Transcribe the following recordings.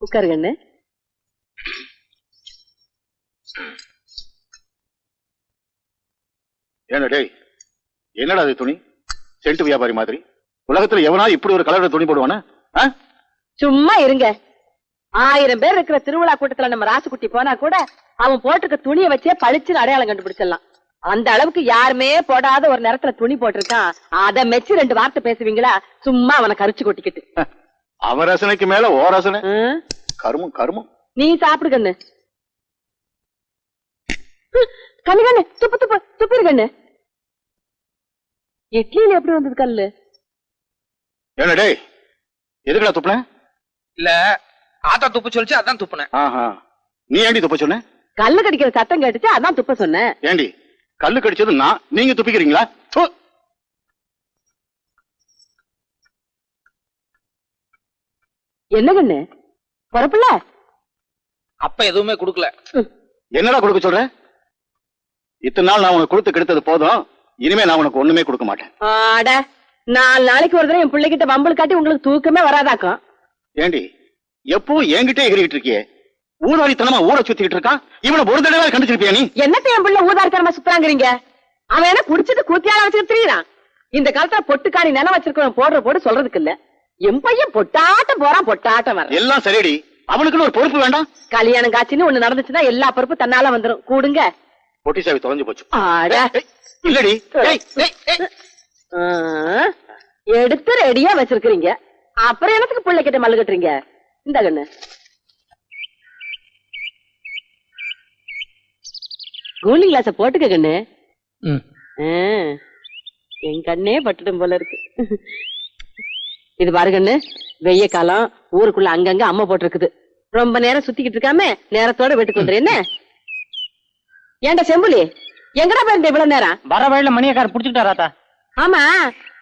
உட்காரு கண்ணு. என்னடா அது துணி? சென்ட் வியாபாரி மாதிரி உலகத்துல எவனா இப்படி ஒரு கலர்ல துணி போடுவானா? சும்மா இருங்க. 1000 பேர் இருக்கிற திருவிழா கூட்டத்துல நம்ம ராசுக்குட்டி போனா கூட அவன் போட்டிருக்க துணியை வச்சே பளிச்சுன்னு அடையாளம் கண்டுபிடிச்சிடலாம். அந்த அளவுக்கு யாருமே போடாத ஒரு நேரத்துல துணி போட்டிருக்கான். அத மெச்சு 2 வார்த்தை பேசுவீங்களா? சும்மா அவனை கரிச்சு கொட்டிக்கிட்டு. அவன் ரசனைக்கு மேல ஓ ரசனை. கருமம் கருமம். நீ சாப்பிடு கண்ணு. கண்ணு கண்ணு துப்பு துப்பு துப்பிரு கண்ணு. இட்லியில எப்படி வந்தது கல்லு? என்னடே எதுக்குடா துப்புன? இல்ல ஆத்தா துப்பு சொல்லிச்சு அதான் துப்புனேன். நீ ஏண்டி துப்ப சொன்ன? கல்லு கடிக்கிற சத்தம் கேட்டுச்சு அதான் துப்ப சொன்னேன். ஏண்டி கல்லு கடிச்சது நான், நீங்க துப்பிக்கிறீங்களா? என்ன கண்ணு பொறப்புல? அப்ப எதுவுமே குடுக்கல. என்னடா கொடுக்க சொல்ற? இத்தனை நாள் நான் உனக்கு கொடுத்து கெடுத்தது போதும். இனிமே நான் உனக்கு ஒண்ணுமே கொடுக்க மாட்டேன். 4 நாளைக்கு ஒரு தடவை என் பிள்ளைகிட்ட வம்பல் காட்டி உங்களுக்கு தூக்கமே வராதாக்கும். ஏண்டி எப்பவும் என்கிட்டே எகிரிட்டு இருக்கியே? ஊதாரித்தனமா ஊரை சுத்திட்டு இருக்கான். இவனை ஒரு தடவை கண்டுச்சிருப்பியா நீ? என்னத்த என் பிள்ளை ஊதாரித்தனமா சுத்துறாங்கிறீங்க? அவன் என்ன குடிச்சிட்டு கூத்தியால வச்சுட்டு தெரியுறான். இந்த காலத்துல பொட்டுக்காணி நிலம் வச்சிருக்கவன் போடுற போடு சொல்றதுக்கு இல்ல. என் பையன் பொட்டாட்டம் போறான், பொட்டாட்டம் வர. எல்லாம் சரிடி, அவனுக்குன்னு ஒரு பொறுப்பு வேண்டாம்? கல்யாணம் காட்சின்னு ஒண்ணு நடந்துச்சுன்னா எல்லா பொறுப்பு தன்னால வந்துரும். கூடுங்க. பொட்டி சாவி தொலைஞ்சு போச்சு. இல்லடி எடுத்து ரெடியா வச்சிருக்கீங்க. அப்புறம் என்னத்துக்கு பிள்ளை கிட்ட மல்லு கட்டுறீங்க? இந்த கண்ணு கூலிங் கிளாஸ போட்டுக்க கண்ணு. என் கண்ணே பட்டுடும் போல இருக்கு. இது பாரு கண்ணு, வெய்ய காலம், ஊருக்குள்ள அங்கங்க அம்மா போட்டிருக்குது. ரொம்ப நேரம் சுத்திக்கிட்டு இருக்காம நேரத்தோட வீட்டுக்கு வந்துரு. என்ன ஏன்டா செம்புலி, எங்கடா போயிருந்த இவ்வளவு நேரம்? வர வழியில மணியக்காரர் புடிச்சுட்டாராத்தா. ஆமா,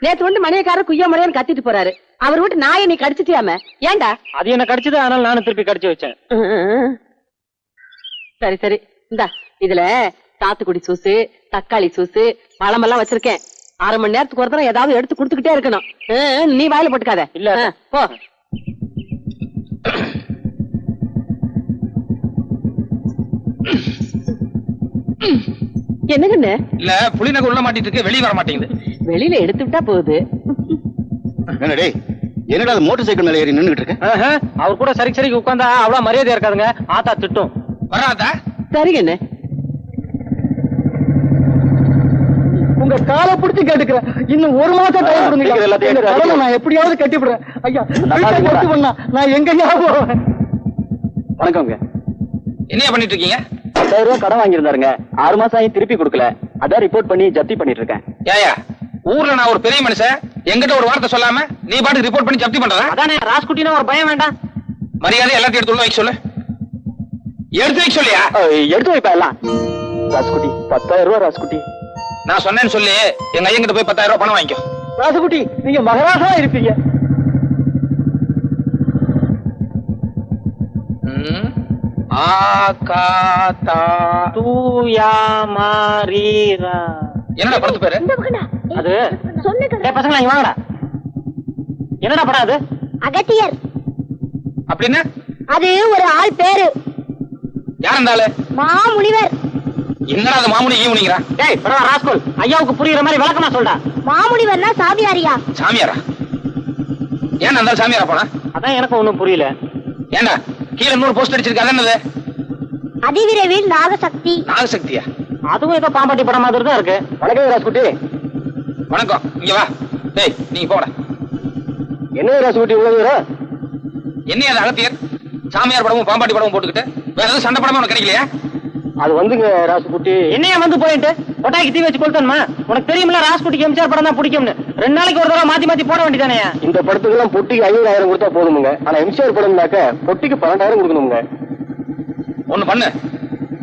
நேத்து வந்து மணியக்காரர் குய்ய முறையான்னு கத்திட்டு போறாரு. அவர் விட்டு நாயை நீ கடிச்சிட்டியாம? ஏன்டா? அது என்ன கடிச்சது, அதனால நானும் திருப்பி கடிச்சு வச்சேன். சரி சரி, இந்தா இதுல சாத்துக்குடி சூசு, தக்காளி சூசு, பழமெல்லாம் வச்சிருக்கேன். 1/2 மணி நேரத்துக்கு ஒரு தடவை ஏதாவது எடுத்து குடுத்துக்கிட்டே இருக்கணும். நீ வாயில போட்டுக்காத. இல்ல போ. என்னங்கண்ணு? இல்ல புளிநகை உள்ள மாட்டிட்டு இருக்கு, வெளியே வர மாட்டேங்குது. வெளியில எடுத்து விட்டா போகுது. என்னடே என்னடா மோட்டார் சைக்கிள் மேல ஏறி நின்னுட்டு இருக்க? அவர் கூட சரி சரிக்கு உட்கார்ந்தா அவ்வளவு மரியாதை இருக்காதுங்க. ஆத்தா திட்டும். வராதா? சரிங்கண்ணு. உங்க காலை பிடிச்சு கேட்டுக்கிறேன். இன்னும் 1 மாசம் டைம் கொடுங்க. நான் எப்படியாவது கட்டிவிடுறேன். ஐயா நான் எங்கயா போவேன்? வணக்கம்ங்க. என்ன பண்ணிட்டு இருக்கீங்க? 10,000 ரூபாய் கடன் வாங்கியிருந்தாருங்க. 6 மாசம் ஆகி திருப்பி கொடுக்கல. அதான் ரிப்போர்ட் பண்ணி ஜப்தி பண்ணிட்டு இருக்கேன். ஏயா, ஊர்ல நான் ஒரு பெரிய மனுஷன், எங்கிட்ட ஒரு வார்த்தை சொல்லாம நீ பாட்டுக்கு ரிப்போர்ட் பண்ணி ஜப்தி பண்றதா? அதானே ராஸ்குட்டினா ஒரு பயம் வேண்டாம். மரியாதை எல்லாத்தையும் எடுத்து உள்ள வைக்க சொல்லு. எடுத்து வைக்க சொல்லியா? எடுத்து வைப்பா எல்லாம். ராஸ்குட்டி 10,000 ரூபாய். ராஸ்குட்டி நான் சொன்னேன்னு சொல்லி எங்க ஐயன் கிட்ட போய் 10,000 ரூபாய் பணம் வாங்கிக்கோ. ராசுகுட்டி நீங்க மகராசா இருப்பீங்க. என்னடா படத்து பேரு? அது பசங்களா இங்க வாங்கடா. என்னடா படம் அது? அகத்தியர். அப்படின்னா அது ஒரு ஆள் பேரு. யார் அந்த ஆளு? மாமுனிவர். என்னடா அது மாமுனி ஈமுனிங்கிறா? டேய் பரவா ராஸ்கோல், ஐயாவுக்கு புரியுற மாதிரி விளக்கமா சொல்டா. மாமுனிவர்னா சாமியாரியா? சாமியாரா? ஏன் அந்த சாமியாரா போனா? அதான் எனக்கு ஒண்ணும் புரியல. ஏண்டா கீழே 100 போஸ்ட் அடிச்சிருக்க, அது என்னது? அதிவிரைவில் நாகசக்தி. நாகசக்தியா? அதுவும் ஏதோ பாம்பாட்டி படம் மாதிரி தான் இருக்கு. வணக்கம் ராஸ்குட்டி. வணக்கம். இங்க வா. டேய் நீங்க போடா. என்ன ராஸ்குட்டி இவ்வளவு தூரம்? என்ன அது அகத்தியர் சாமியார் படமும் பாம்பாட்டி படமும் போட்டுக்கிட்டு வேற ஏதாவது சண்டை படமும் உனக்கு கிடைக்கலையா? அது வந்துங்க ராசுகுட்டி. என்னையா வந்து போயிட்டு கொட்டாய்க்கு தீ வச்சு கொளுத்தணுமா? உனக்கு தெரியுமில்ல ராசுகுட்டிக்கு எம்ஜிஆர் படம் தான் பிடிக்கும்னு. 2 நாளைக்கு ஒரு தடவை மாத்தி மாத்தி போட வேண்டியதானே? இந்த படத்துக்கு எல்லாம் பொட்டிக்கு 50,000 கொடுத்தா போதுமுங்க. ஆனா எம்ஜிஆர் படம்னாக்க பொட்டிக்கு 12,000 கொடுக்கணுங்க. ஒண்ணு பண்ணு,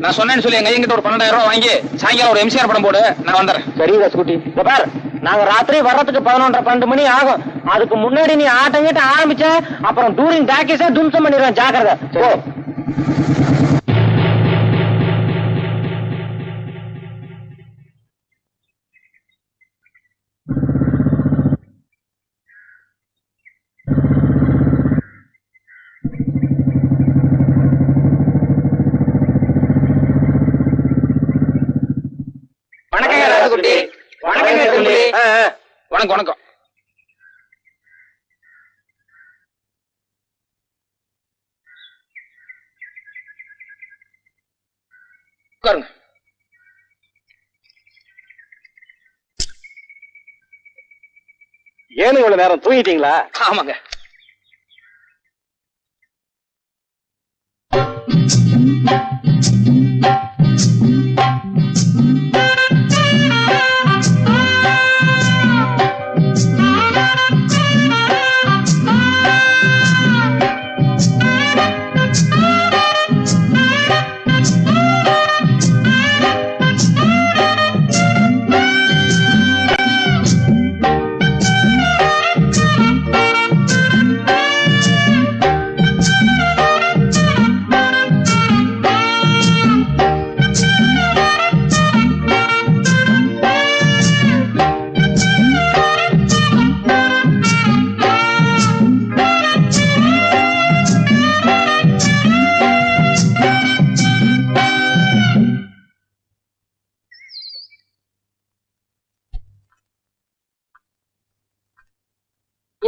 நான் சொன்னேன்னு சொல்லி எங்க ஐயங்கிட்ட ஒரு 12,000 ரூபாய் வாங்கி சாயங்காலம் ஒரு எம்ஜிஆர் படம் போடு, நான் வந்துடுறேன். சரி ராசுகுட்டி. இந்த பார், நாங்க ராத்திரி வர்றதுக்கு 11:30-12 மணி ஆகும். அதுக்கு முன்னாடி நீ ஆட்டம் கிட்ட ஆரம்பிச்ச அப்புறம் டூரிங் டாக்கீஸா தும்சம் பண்ணிடுவேன். ஜாக்கிரதை. போ. ராசுகுட்டி. வணக்கம் செம்புலி. வணக்கம் வணக்கம். உட்காருங்க. ஏன்னு இவ்வளவு நேரம் தூங்கிட்டீங்களா? ஆமாங்க.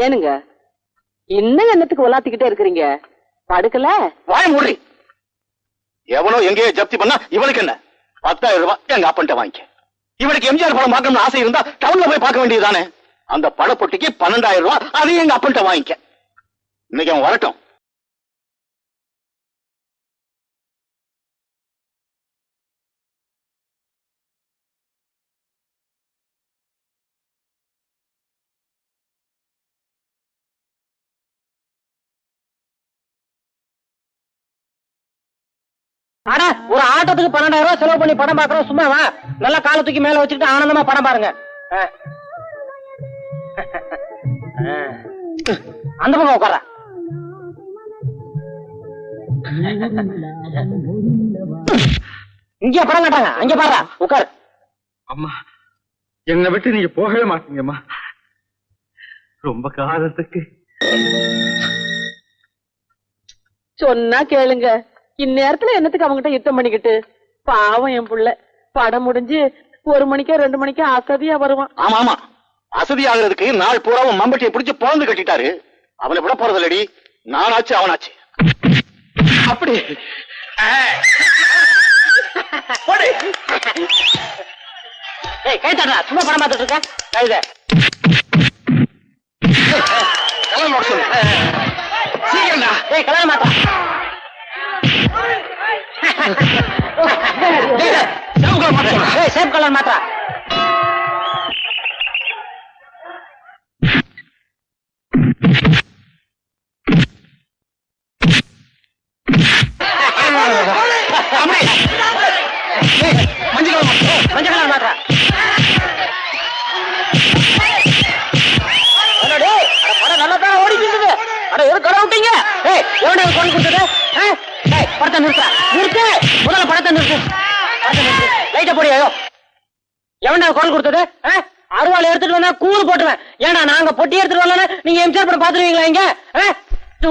ஏனுங்க இன்னும் என்னத்துக்கு உலாத்திக்கிட்டே இருக்கிறீங்க? படுக்கல? வாய மூடி. எவனோ எங்கேயோ ஜப்தி பண்ணா இவனுக்கு என்ன? 10,000 ரூபாய் எங்க அப்பன்ட்ட வாங்கிக்க. இவனுக்கு எம்ஜிஆர் படம் பார்க்கணும்னு ஆசை இருந்தா டவுன்ல போய் பார்க்க வேண்டியதுதானே? அந்த படப்பொட்டிக்கு 12,000 ரூபாய் அதையும் எங்க அப்பன்ட்ட வாங்கிக்க. இன்னைக்கு அவன் வரட்டும். அட ஒரு ஆட்டத்துக்கு 12,000 ரூபாய் செலவு பண்ணி படம் பாக்குறோம் சும்மாவா? நல்லா கால தூக்கி மேல வச்சுக்கிட்டு ஆனந்தமா படம் பாருங்க. அந்த பக்கம் உட்கார. இங்க படம் கட்டாங்க, அங்க பாரு உட்காரு. அம்மா என்னை விட்டு நீங்க போகவே மாட்டீங்கம்மா. ரொம்ப காலத்துக்கு சொன்னா கேளுங்க. இந்நேரத்துல என்னத்துக்கு அவங்ககிட்ட யுத்தம் பண்ணிக்கிட்டு? பாவம் என் புள்ள. படம் முடிஞ்சு 1 மணிக்கோ 2 மணிக்கோ அசதியா வருவான். ஆமா ஆமா, அசதி ஆகுறதுக்கு நாள் பூராவும் மம்பட்டியை பிடிச்சு பொழந்து கட்டிட்டாரு. அவனை விட போறதில்லடி. நானாச்சு அவனாச்சு. அப்படி கை தட்டா சும்மா படம் பார்த்துட்டு இருக்க. கைத சீக்கிரம்டா. கல்யாணம் மாட்டா. சேப் கலர் மாட்டா. மஞ்சள் கலர் மாட்டா. படம் நல்லா தான் ஓடிக்கிட்டு. அட எது கடை விட்டீங்க? எவனை கொண்டு கொடுத்தது? படத்தை நிறுத்தா நிறுத்து. முதல்ல படத்தை நிறுத்து. லைட்ட போடியோ. எவன்டா குரல் கொடுத்தது? அருவாள் எடுத்துட்டு வந்தா கூறு போட்டுவேன். ஏன்னா நாங்க பொட்டி எடுத்துட்டு வரல, நீங்க எம்ஜிஆர் படம் பாத்துருவீங்களா? இங்க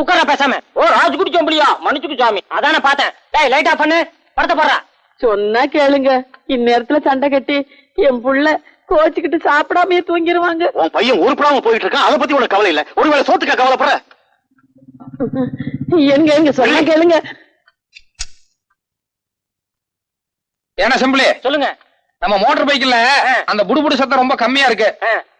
உட்கார பேசாம. ஓ ராஜுகுடி சோம்பலியா? மன்னிச்சுக்கு சாமி. அதான பார்த்தேன். டேய் லைட் ஆஃப் பண்ணு, படத்தை போடுறா. சொன்னா கேளுங்க. இந்நேரத்துல சண்டை கட்டி என் புள்ள கோச்சுக்கிட்டு சாப்பிடாமயே தூங்கிடுவாங்க. உன் பையன் உருப்படாம போயிட்டு இருக்கான். அதை பத்தி உனக்கு கவலை இல்ல. ஒருவேளை சோத்துக்கா கவலைப்படுற? எங்க சொன்னா கேளுங்க. ஏன்னா செம்பிளி சொல்லுங்க. நம்ம மோட்டார் பைக்ல அந்த புடுபுடு சத்தம் ரொம்ப கம்மியா இருக்கு.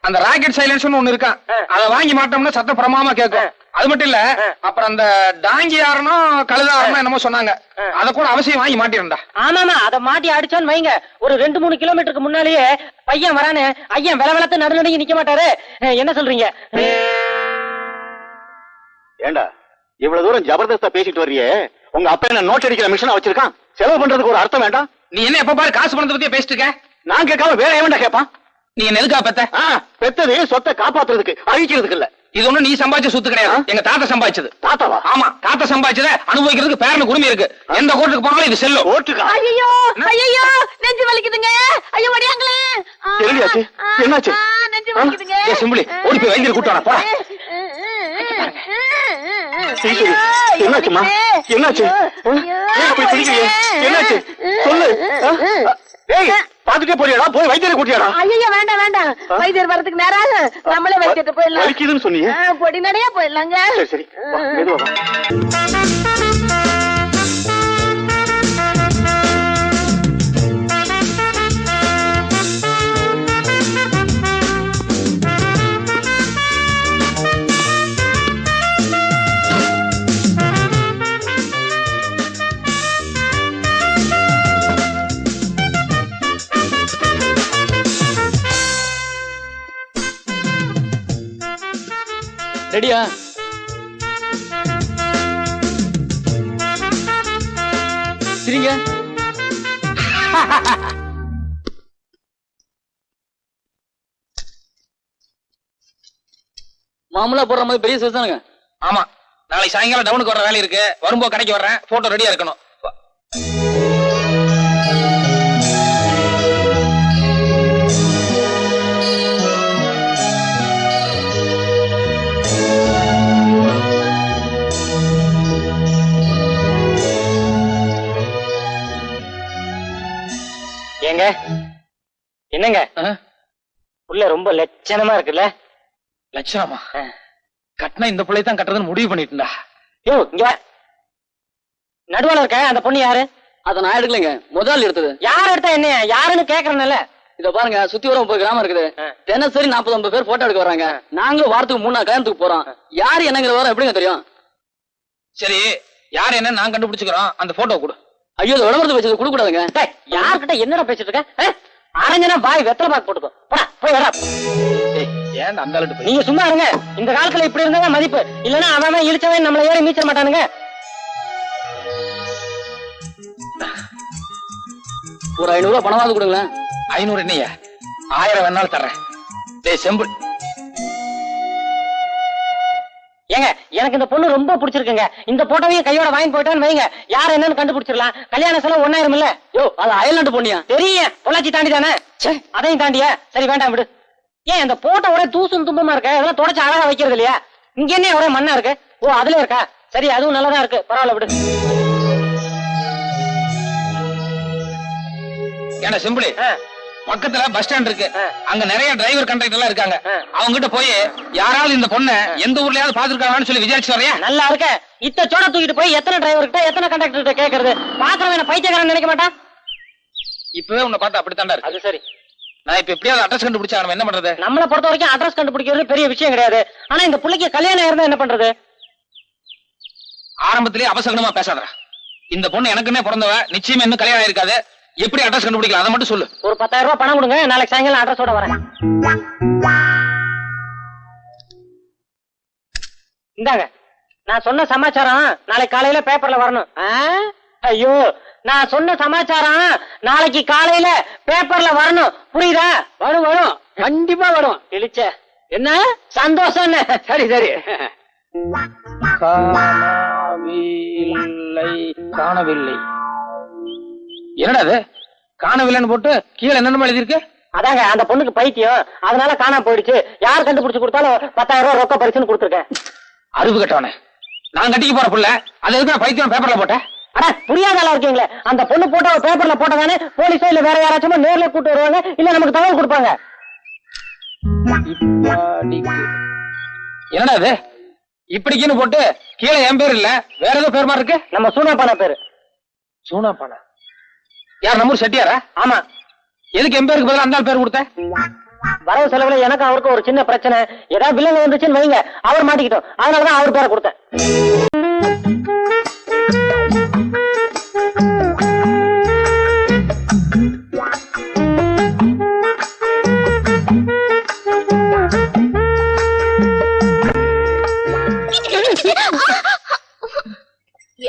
அந்த ராக்கெட் சைலன்ஸ்னு ஒண்ணு இருக்கான். அதை வாங்கி மாட்டோம்னா சத்தம் பிரமாமா கேட்கும். அது மட்டும் இல்ல, அப்புறம் அந்த டாங்கி யாருனும் கழுதாரணும் என்னமோ சொன்னாங்க. அத கூட அவசியம் வாங்கி மாட்டிருந்தா. ஆமாமா, அதை மாட்டி அடிச்சோன்னு வைங்க, ஒரு 2-3 கிலோமீட்டருக்கு முன்னாலேயே பையன் வரானு ஐயன் வெளவெளத்து நடுநடுங்கி நிக்க மாட்டாரு. என்ன சொல்றீங்க? ஏண்டா இவ்வளவு தூரம் ஜபர்தஸ்தா பேசிட்டு வர்றியே, உங்க அப்பா என்ன நோட் அடிக்கிற மிஷினா வச்சிருக்கான்? செலவு பண்றதுக்கு ஒரு அர்த்தம் வேண்டாம்? நீ என்ன எப்ப பாரு காசு பணத்தை பத்தியே பேசிட்டு இருக்க? நான் கேட்காம வேற எவன்டா கேட்பான்? நீ என்ன எதுக்கா பெத்த? பெத்தது சொத்தை காப்பாத்துறதுக்கு, அழிக்கிறதுக்கு இல்ல. இது ஒண்ணு நீ சம்பாதிச்ச சொத்து கிடையாது, எங்க தாத்தா சம்பாதிச்சது. தாத்தாவா? ஆமா, தாத்தா சம்பாதிச்சத அனுபவிக்கிறதுக்கு பேரனுக்கு உரிமை இருக்கு. எந்த கோர்ட்டுக்கு போனாலும் இது செல்லும். கோர்ட்டுக்கா? ஐயோ ஐயோ, நெஞ்சு வலிக்குதுங்க. ஐயோ வடியாங்களே. என்னடியாச்சு? என்னாச்சு? நெஞ்சு வலிக்குதுங்க. ஏ சிம்பிளி, ஓடி போய் வைத்தியர் கூட்டு வாடா, போடா. என்னாச்சுமா? என்னாச்சு? போய் பிடிக்கிறீங்க? என்னாச்சு சொல்லு. பாத்துட்டே போறியாடா? போய் வைத்தியரை கூட்டியாடா? ஐயோ வேண்டாம் வேண்டாம், வைத்தியர் வரதுக்கு நேரம், நம்மளே வைத்தியத்தை போயிடலாம். வலிக்குதுன்னு சொன்னீங்க. பொடி நடையா போயிடலாங்க. சரி சரி, வா, மெதுவா வா. ரெடியா? சரிங்க. மாமூலா போடுற மாதிரி பெரிய சைஸ் தானுங்க. ஆமா, நாளைக்கு சாயங்காலம் டவுனுக்கு வர வேலை இருக்கு. வரும்போது கடைக்கு வர்றேன். போட்டோ ரெடியா இருக்கணும். ஏங்க என்னங்க உள்ள ரொம்ப லட்சணமா இருக்குல்ல? லட்சணமா? கட்டினா இந்த பிள்ளை தான் கட்டுறதுன்னு முடிவு பண்ணிட்டுண்டா. யோ இங்க நடுவால இருக்க அந்த பொண்ணு யாரு? அத நான் எடுக்கலைங்க, முதல் எடுத்தது. யார் எடுத்தா என்ன? யாருன்னு கேக்குறேன்ல. இத பாருங்க, சுத்தி வர 30 கிராமம் இருக்குது. தினசரி 40-50 பேர் போட்டோ எடுக்க வராங்க. நாங்களும் வாரத்துக்கு 3 கல்யாணத்துக்கு போறோம். யாரு என்னங்கிற வர எப்படிங்க தெரியும்? சரி, யார் என்ன நான் கண்டுபிடிச்சுக்கிறோம். அந்த போட்டோ கொடு. ஐயோ, விளம்பரத்தை வச்சது கொடுக்க கூடாதுங்க. யார்கிட்ட என்னடா பேசிட்டு இருக்க? அரஞ்சனா பாய் வெத்தலை பாக்கு போட்டுக்கோ. போய் வரா. ஏன் அந்த ஆளுட்டு நீங்க சும்மா இருங்க. இந்த காலத்துல இப்படி இருந்தா மதிப்பு. இல்லன்னா அவன் இழிச்சவன் நம்மள ஏறி மீச்ச மாட்டானுங்க. ஒரு 500 ரூபாய் பணமாவது கொடுங்களேன். 500 என்னையா? 1000 வேணாலும் தர்றேன். டேய் செம்பு, ஏங்க எனக்கு இந்த பொண்ணு ரொம்ப பிடிச்சிருக்குங்க. இந்த போட்டோவையும் கையோட வாங்கி போயிட்டான்னு வைங்க, யார் என்னன்னு கண்டுபிடிச்சிடலாம். கல்யாண செலவு 1000 இல்ல? யோ, அது அயல்நாட்டு பொண்ணியா? தெரியும், பொள்ளாச்சி தாண்டி தானே. அதையும் தாண்டியா? சரி வேண்டாம் விடு. ஏன் இந்த போட்டோ ஒரே தூசும் தும்பமா இருக்க? அதெல்லாம் தொடச்சு அழகா வைக்கிறது இல்லையா? இங்க என்ன ஒரே மண்ணா இருக்கு? ஓ அதுல இருக்கா? சரி, அதுவும் நல்லதா இருக்கு, பரவாயில்ல விடு. ஏன்னா செம்புலி, பக்கத்துல பஸ் ஸ்டாண்ட் இருக்கு. அங்க நிறைய டிரைவர் கண்டக்டர் எல்லாம் இருக்காங்க. அவங்க கிட்ட போய் யாராவது இந்த பொண்ணை எந்த ஊர்லயாவது பாத்துருக்காங்கன்னு சொல்லி விசாரிச்சு வரையா? நல்லா இருக்க. இத்த சோட தூக்கிட்டு போய் எத்தனை டிரைவர் கிட்ட எத்தனை கண்டக்டர் கிட்ட கேக்குறது? பாக்குறவன் பைத்தியக்காரன் நினைக்க மாட்டான். இப்பவே உன்னை பார்த்தா அப்படித்தாண்டா இருக்கு. அது சரி. நான் இப்ப எப்படியாவது அட்ரஸ் கண்டுபிடிச்சா நம்ம என்ன பண்றது? நம்மளை பொறுத்த வரைக்கும் அட்ரஸ் கண்டுபிடிக்கிறது பெரிய விஷயம் கிடையாது. ஆனா இந்த பிள்ளைக்கு கல்யாணம் இருந்தா என்ன பண்றது? ஆரம்பத்திலேயே அபசகனமா பேசாதடா. இந்த பொண்ணு எனக்குன்னே பிறந்தவ, நிச்சயமா இன்னும் கல்யாணம் இருக்காது. எப்படி அட்ரஸ் கண்டுபிடிக்கலாம் அதை மட்டும் சொல்லு. ஒரு 10,000 ரூபாய் பணம் கொடுங்க, நாளைக்கு சாயங்காலம் அட்ரஸோட வரேன். இந்தாங்க, நான் சொன்ன சமாச்சாரம் நாளைக்கு காலையில பேப்பர்ல வரணும். ஐயோ, நான் சொன்ன சமாச்சாரம் நாளைக்கு காலையில பேப்பர்ல வரணும், புரியுதா? வரும் வரும், கண்டிப்பா வரும். இழிச்ச என்ன சந்தோஷம். சரி சரி. காணவில்லை. என்னடா அது காணவில்லைன்னு போட்டு கீழே என்னென்ன எழுதி இருக்கு? அதாங்க அந்த பொண்ணுக்கு பைத்தியம், அதனால காணாம போயிடுச்சு. யார் கண்டுபிடிச்சு கொடுத்தாலும் 10,000 ரூபாய் ரொக்க பரிசுன்னு கொடுத்துருக்கேன். அறிவு கட்டவனே, நான் கட்டிக்கு போற புள்ள அது எதுக்கு பைத்தியம் பேப்பர்ல போட்டேன்? அட புரியாத ஆளா இருக்கீங்களே. அந்த பொண்ணு போட்டோ பேப்பர்ல போட்டதானே போலீஸோ இல்ல வேற யாராச்சும் நேர்ல கூட்டு வருவாங்க, இல்ல நமக்கு தகவல் கொடுப்பாங்க. என்னடா அது இப்படிக்குன்னு போட்டு கீழே என் பேர் இல்ல வேற ஏதோ பேர் மாதிரி இருக்கு. நம்ம சூனாப்பானா பேரு. சூனாப்பானா? யார், நம்ம செட்டியாரா? ஆமா. எதுக்கு என் பேருக்கு பதிலா அந்த பேர் கொடுத்த? வரவு செலவுல எனக்கு அவருக்கு ஒரு சின்ன பிரச்சனை. ஏதாவது வில்லங்க வந்துச்சுன்னு வைங்க, அவர் மாட்டிக்கிட்டோம். அதனாலதான் அவர் பேரை கொடுத்தேன்.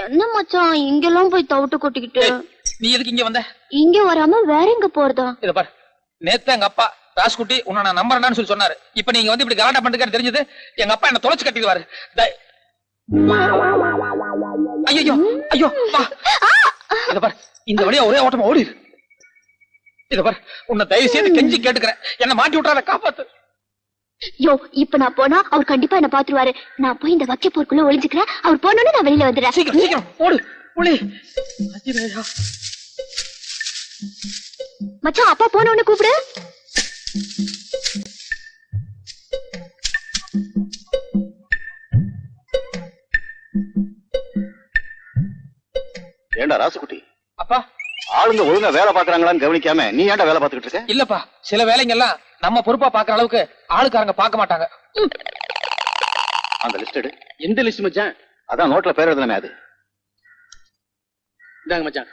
என்ன மச்சான் இங்கெல்லாம் போய் தவிட்டு கொட்டிக்கிட்டு? நீ எதுக்கு இங்க வந்த? இங்க வராம வேற எங்க போறதா? இத பாரு, நேத்து எங்க அப்பா ராஸ்குட்டி உன்னை நான் நம்பறேன்னு சொல்லி சொன்னாரு. இப்ப நீங்க வந்து இப்படி கலாட்டா பண்ணிட்டு தெரிஞ்சது. எங்க அப்பா என்ன தொலைச்சு கட்டிடுவாரு. ஐயோ ஐயோ, இத பாரு, இந்த வழியா ஒரே ஓட்டமா ஓடிடு. இத பாரு, உன்னை தயவு செய்து கெஞ்சி கேட்டுக்கிறேன், என்ன மாட்டி விட்டுறாத, காப்பாத்து. யோ, இப்ப நான் போனா அவர் கண்டிப்பா என்ன பாத்துருவாரு. நான் போய் இந்த வக்கை போருக்குள்ள ஒளிஞ்சுக்கிறேன். அவர் போனோன்னு நான் வெளியில வந்துடுறேன். சீக்கிரம் சீக்கிரம் ஓடு, ஒளி. மச்சான் அப்பா போன உடனே கூப்பிடு. ஏண்டா ராசுக்குட்டி, அப்பா ஆளுங்க ஒழுங்கா வேலை பாக்குறாங்களான்னு கவனிக்காம நீ ஏன்டா வேலை பார்த்துக்கிட்டு இருக்க? இல்லப்பா, சில வேலைங்க எல்லாம் நம்ம பொறுப்பா பாக்குற அளவுக்கு ஆளுக்காரங்க பார்க்க மாட்டாங்க. அந்த லிஸ்ட் எடு. எந்த லிஸ்ட் மச்சான்? அதான் நோட்ல பேர் எழுதுனமே அது. இந்தாங்க மச்சான்.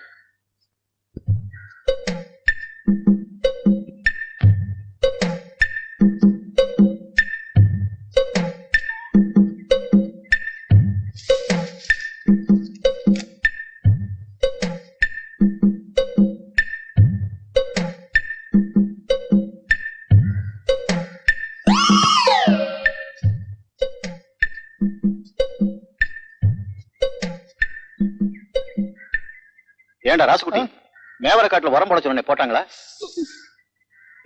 ஏண்டா ராசுக்குட்டி, மேவர காட்டுல உரம் போட சொன்ன போட்டாங்களா?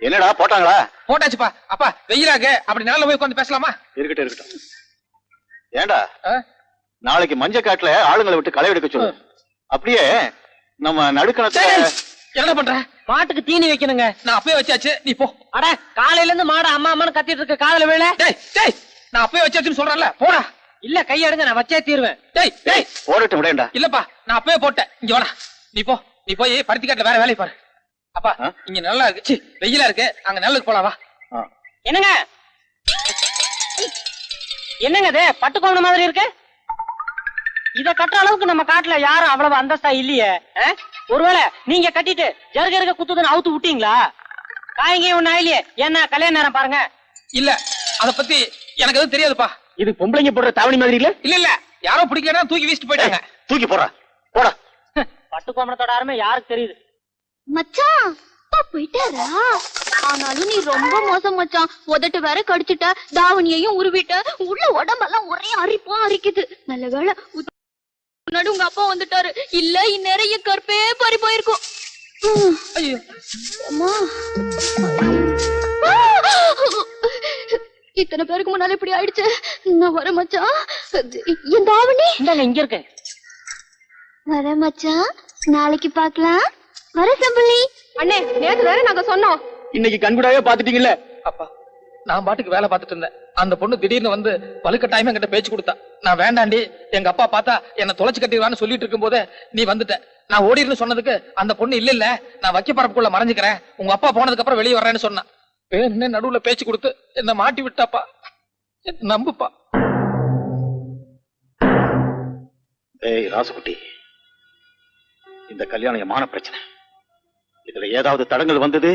என்னடா போட்டாங்களா? போட்டாச்சுப்பா. அப்பா வெயிலாக அப்படி நாள போய் உட்காந்து பேசலாமா? இருக்கட்டும் இருக்கட்டும். ஏண்டா நாளைக்கு மஞ்ச காட்டுல ஆளுங்களை விட்டு களை எடுக்க சொல்லு. அப்படியே நம்ம நடுக்கணத்தை என்ன பண்ற? மாட்டுக்கு தீனி வைக்கணுங்க. நான் அப்பயே வச்சாச்சு, நீ போ. அட காலையில இருந்து மாடு அம்மா அம்மான்னு கத்திட்டு இருக்க, காதுல விழ. நான் அப்பயே வச்சாச்சுன்னு சொல்றேன்ல, போடா. இல்ல கையெடுங்க, நான் வச்சே தீருவேன். போடட்டும் விடேண்டா. இல்லப்பா, நான் அப்பயே போட்டேன். இங்க வாடா, நீ போ. நீ போய் பருத்தி காட்டுல வேற வேலையை பாரு. அப்பா இங்க நல்லா இருக்கு, வெயிலா இருக்கு, அங்க நல்லதுக்கு போலாம் வா. என்னங்க என்னங்க இது பட்டு கோவண மாதிரி இருக்கு? இத கட்டுற அளவுக்கு நம்ம காட்டுல யாரும் அவ்வளவு அந்தஸ்தா இல்லையே. ஒருவேளை நீங்க கட்டிட்டு ஜருக குத்துதுன்னு அவுத்து விட்டீங்களா? காயங்க ஒண்ணு ஆயிலையே. என்ன கல்யாண நேரம் பாருங்க. இல்ல அத பத்தி எனக்கு எதுவும் தெரியாதுப்பா. இது பொம்பளைங்க போடுற தாவணி மாதிரி இல்ல? இல்ல இல்ல, யாரோ பிடிக்கலன்னா தூக்கி வீசிட்டு போயிட்டாங்க. தூக்கி போடுற போடா. பட்டு கோவணத்தோட அருமை யாருக்கு தெரியுது? மச்சான் அப்பா போயிட்டாரா? ஆனாலும் நீ ரொம்ப மோசம் மச்சான். உதட்டு வேற கடிச்சிட்ட, தாவணியையும் உருவிட்ட, உள்ள உடம்பெல்லாம் ஒரே அரிப்பா அரிக்குது. நல்ல வேளை முன்னாடி உங்க அப்பா வந்துட்டாரு, இல்ல இந்நேரம் என் கற்பே பறி போயிருக்கும். ஐயோ அம்மா, இத்தனை பேருக்கு முன்னால இப்படி ஆயிடுச்சு. நான் வர மச்சான். என் தாவணி இங்க இருக்கு. வர மச்சான், நாளைக்கு பாக்கலாம். வர சம்பளி. அண்ணே, நேத்து வேற நாங்க சொன்னோம். இன்னைக்கு கண்கூடாவே பாத்துட்டீங்கல்ல. அப்பா, நான் பாட்டுக்கு வேலை பார்த்துட்டு இருந்தேன். அந்த பொண்ணு திடீர்னு வந்து வலுக்கட்டாயமா என்கிட்ட பேச்சு கொடுத்தா. நான் வேண்டாண்டி, எங்க அப்பா பார்த்தா என்ன தொலைச்சு கட்டிடுவான்னு சொல்லிட்டு இருக்கும் போதே நீ வந்துட்ட. நான் ஓடிடுன்னு சொன்னதுக்கு அந்த பொண்ணு இல்ல இல்ல நான் வைக்க பரப்புக்குள்ள மறைஞ்சுக்கிறேன், உங்க அப்பா போனதுக்கு அப்புறம் வெளியே வர்றேன்னு சொன்னான். என்ன நடுவுல பேச்சு கொடுத்து என்ன மாட்டி விட்டாப்பா. நம்புப்பா. ஏய் ராசுக்குட்டி, இந்த கல்யாணம் என் மான பிரச்சனை. இதுல ஏதாவது தடங்கள் வந்தது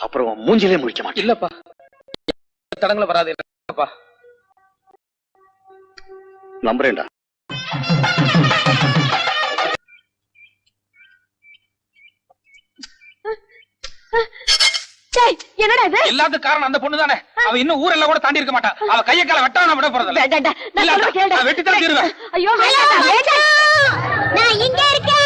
அப்புறம் மூஞ்சிலே முழிக்க மாட்டேன். இல்லப்பா, தடங்களை வராது. இல்லப்பா, நம்புறேன்டா. என்னடா இது? எல்லாத்துக்கும் காரணம் அந்த பொண்ணு தானே. அவ இன்னும் ஊரெல்லாம் கூட தாண்டி இருக்க மாட்டா. அவ கைய கால வெட்டாம நான் விட போறதில்ல. வெட்டித்தான் தீருவேன். ஐயோ நான் இங்க இருக்கேன்.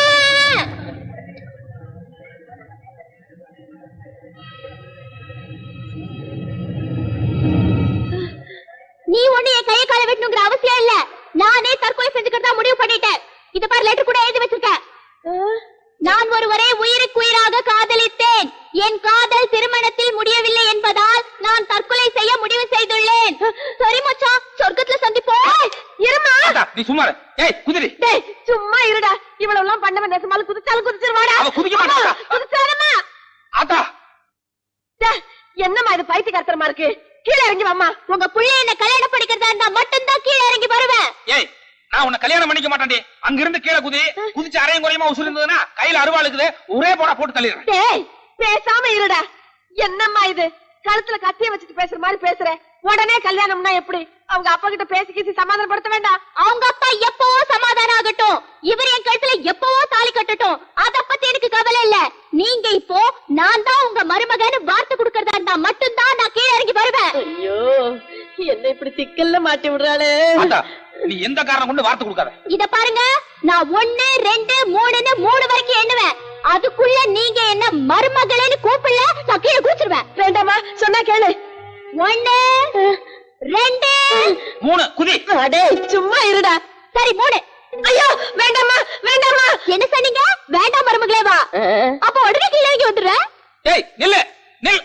நீ ஒண்ணு என் கையை கால வெட்டணுங்கிற அவசியம் இல்ல. நானே தற்கொலை செஞ்சுக்கிறதா முடிவு பண்ணிட்டேன். இத பாரு, லெட்டர் கூட எழுதி வச்சிருக்கேன். நான் ஒருவரை உயிருக்குயிராக காதலித்தேன். என் காதல் திருமணத்தில் முடியவில்லை என்பதால் நான் தற்கொலை செய்ய முடிவு செய்துள்ளேன். சரி மச்சான், சொர்க்கத்துல சந்திப்போம். இருமா. நீ சும்மா இரு. ஏய் குதிரி. டேய் சும்மா இருடா. இவ்வளவு எல்லாம் பண்ணவன் நேசமால குதிச்சாலும் குதிச்சிருவாடா. அவ குதிக்க மாட்டாடா. குதிச்சாலுமா? ஆத்தா, என்னம்மா இது பைத்தியக்காரத்தனமா இருக்கு? கீழே இறங்கி வாம்மா. உங்க புள்ள என்ன கல்யாணம் படிக்கிறதா இருந்தா மட்டும்தான் கீழே இறங்கி வருவேன். ஏய் நான் உன்னை கல்யாணம் பண்ணிக்க மாட்டேன்டி. அங்க இருந்து கீழே குதிச்சு அரையும் குறையுமா உசுறு இருந்ததுன்னா கையில அருவாள் இருக்குது, ஒரே போடா போட்டு தள்ளிடுறேன். டேய் பேசாம இருடா. என்னம்மா இது? கழுத்துல கத்திய வச்சுட்டு பேசுற மாதிரி பேசுற. உடனே கல்யாணம்னா எப்படி? அவங்க அப்பா கிட்ட பேசி கீசி சமாதானப்படுத்த வேண்டாம்? அவங்க அப்பா எப்பவோ சமாதானம் ஆகட்டும், இவர் என் கழுத்துல எப்பவோ தாலி கட்டட்டும், அத பத்தி எனக்கு கவலை இல்ல. நீங்க இப்போ நான் தான் உங்க மருமகன்னு வார்த்தை கொடுக்கறதா இருந்தா மட்டும்தான் நான் கீழே இறங்கி வருவேன். ஐயோ, என்ன இப்படி திக்கல்ல மாட்டி விடுறாளே. நீ எந்த காரணம் கொண்டு வார்த்தை கொடுக்காத. இத பாருங்க, நான் 1 2 3ன்னு 3 வரைக்கும் எண்ணுவேன். அதுக்குள்ள நீங்க என்ன மருமகளேன்னு கூப்பிடல, நான் கீழே குதிச்சிருவேன். வேண்டாமா, சொன்னா கேளு. 1 2 3 குதி. அடே சும்மா இருடா. சரி 3. ஐயோ வேண்டாமா வேண்டாமா. என்ன சொன்னீங்க? வேண்டாம் மருமகளே வா. அப்ப உடனே கீழே இறங்கி வந்துடுற. ஏய் நில்லு நில்,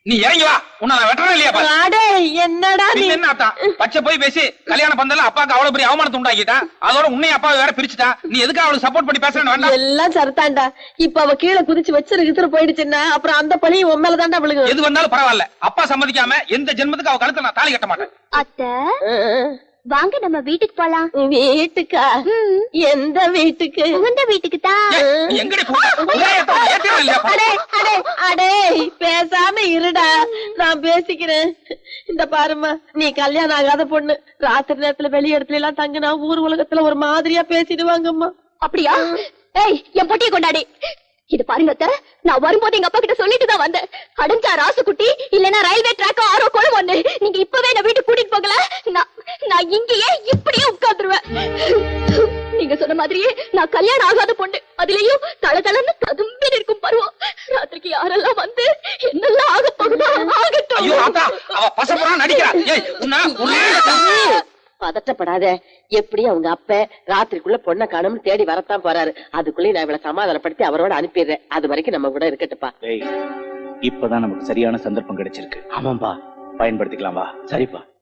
நீ இறங்கி வா. உன்னை நான் வெட்டறேன் இல்லையா பாரு. அடே என்னடா நீ என்ன ஆத்தா பச்சை போய் பேசி கல்யாணம் பந்தல்ல அப்பாக்கு அவ்வளவு பெரிய அவமானத்தை உண்டாக்கிட்டா. அதோட உன்னை அப்பாவை வேற பிரிச்சுட்டா. நீ எதுக்கு அவளுக்கு சப்போர்ட் பண்ணி பேசுறேன்னு வேண்டாம். எல்லாம் சரிதான்டா. இப்ப அவ கீழே குதிச்சு வச்சிரு போயிடுச்சுன்னா அப்புறம் அந்த பழியும் உன் மேலதான்டா விழுகும். எது வந்தாலும் பரவாயில்ல, அப்பா சம்மதிக்காம எந்த ஜென்மத்துக்கு அவ கழுத்துல நான் தாலி கட்ட மாட்டேன். அத்தை வாங்க நம்ம வீட்டுக்கு போலாம். வீட்டுக்கா? எந்த வீட்டுக்கு? உங்க வீட்டுக்கு தான். நீ எங்கடி போற? ஒரே இடத்துல ஏத்திரலாம் இல்லையா பாரு. அடே அடே பேசாம இருடா, நான் பேசிக்கிறேன். இந்த பாருமா, நீ கல்யாணம் ஆகாத பொண்ணு. ராத்திரி நேரத்துல வெளி இடத்துல எல்லாம் தங்கினா ஊர் உலகத்துல ஒரு மாதிரியா பேசிடுவாங்கம்மா. அப்படியா? ஏய் என் பொட்டியை கொண்டாடி. இது பாருங்க அத்தை, நான் வரும்போது எங்க அப்பா கிட்ட சொல்லிட்டு தான் வந்தேன். அடைஞ்சா ராசுக்குட்டி இல்லன்னா ரயில்வே ட்ராக் ஆரோ கொழு ஒண்ணு. நீங்க இப்பவே என்ன வீட்டுக்கு கூட்டிட்டு போகல, நான் இங்கேயே இப்படியே உட்கார்ந்துருவேன். நீங்க சொன்ன மாதிரியே நான் கல்யாணம் ஆகாத பொண்ணு. அதுலயும் தளதளன்னு ததும்பி இருக்கும் பருவம். ராத்திரிக்கு யாரெல்லாம் வந்து என்னெல்லாம் ஆக போகுதோ ஆகட்டும். ஐயோ ஆத்தா, அவ பசப்புறா நடிக்கிறா. ஏய் உன்ன பதட்டப்படாத. எப்படி அவங்க அப்ப ராத்திரிக்குள்ள பொண்ணை காணும்னு தேடி வரத்தான் போறாரு. அதுக்குள்ளே நான் இவளை சமாதானப்படுத்தி அவரோட அனுப்பிடுறேன். அது வரைக்கும் நம்ம கூட இருக்கட்டுப்பா. இப்பதான் நமக்கு சரியான சந்தர்ப்பம் கிடைச்சிருக்கு. ஆமாம்பா, பயன்படுத்திக்கலாம் வா. சரிப்பா.